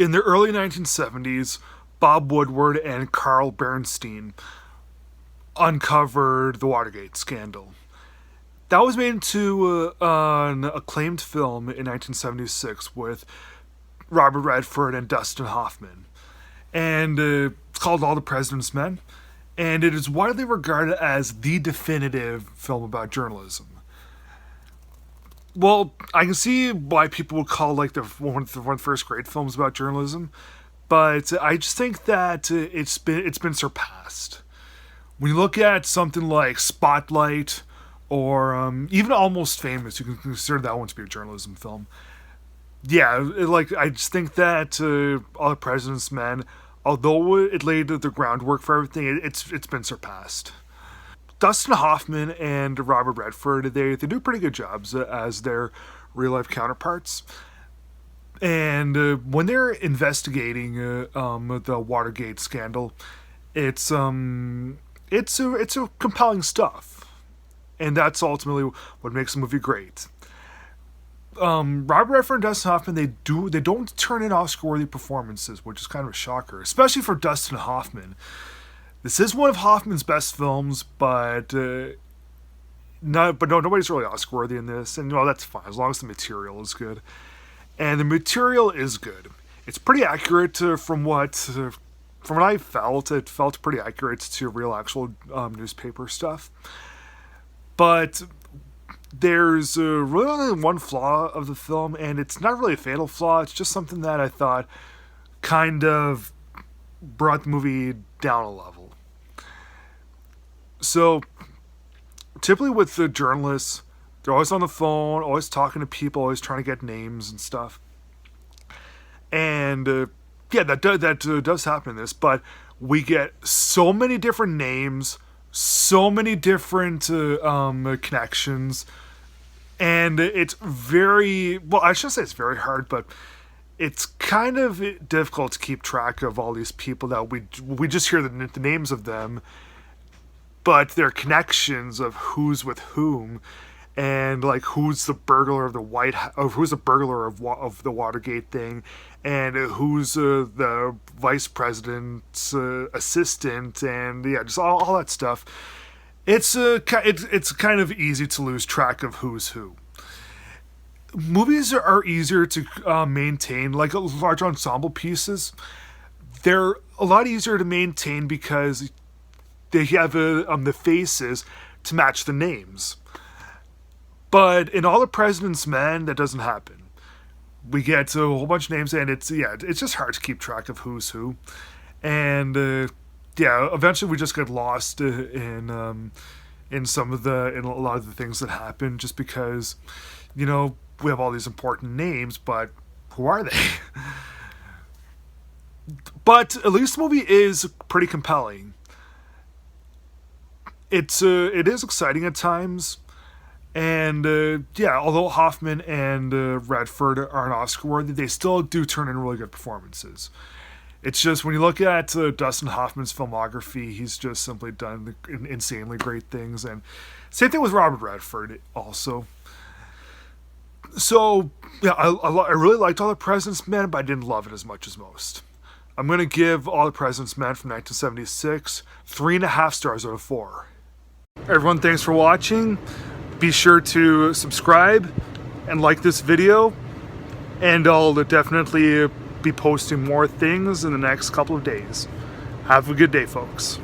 In the early 1970s, Bob Woodward and Carl Bernstein uncovered the Watergate scandal. That was made into an acclaimed film in 1976 with Robert Redford and Dustin Hoffman. And it's called All the President's Men. And it is widely regarded as the definitive film about journalism. Well, I can see why people would call like one of the first great films about journalism, but I just think that it's been surpassed. When you look at something like Spotlight or even Almost Famous, you can consider that one to be a journalism film. Yeah, I just think that All the President's Men, although it laid the groundwork for everything, it's been surpassed. Dustin Hoffman and Robert Redford, they do pretty good jobs as their real life counterparts. And when they're investigating the Watergate scandal, it's a compelling stuff, and that's ultimately what makes the movie great. Robert Redford and Dustin Hoffman, they don't turn in Oscar-worthy performances, which is kind of a shocker, especially for Dustin Hoffman. This is one of Hoffman's best films, but nobody's really Oscar-worthy in this, and that's fine as long as the material is good. And the material is good. It's pretty accurate from what I felt. It felt pretty accurate to real, actual newspaper stuff. But there's really only one flaw of the film, and it's not really a fatal flaw. It's just something that I thought kind of brought the movie down a level. So, typically with the journalists, they're always on the phone, always talking to people, always trying to get names and stuff. And that does happen in this, but we get so many different names, so many different connections, and it's I shouldn't say it's very hard, but it's kind of difficult to keep track of all these people that we just hear the names of them, but their connections of who's with whom, and like who's the burglar of who's the burglar of the Watergate thing, and who's the vice president's assistant, and just all that stuff. It's kind of easy to lose track of who's who. Movies are easier to maintain, like large ensemble pieces. They're a lot easier to maintain because they have the faces to match the names. But in All the President's Men, that doesn't happen. We get a whole bunch of names, and it's just hard to keep track of who's who. And eventually we just get lost in a lot of the things that happen, just because we have all these important names, but who are they? But at least the movie is pretty compelling. It is exciting at times, and although Hoffman and Redford aren't Oscar-worthy, they still do turn in really good performances. It's just when you look at Dustin Hoffman's filmography, he's just simply done insanely great things, and same thing with Robert Redford also. So I really liked All the President's Men, but I didn't love it as much as most. I'm going to give All the President's Men from 1976 3.5 stars out of 4. Everyone, thanks for watching. Be sure to subscribe and like this video, and I'll definitely be posting more things in the next couple of days. Have a good day, folks.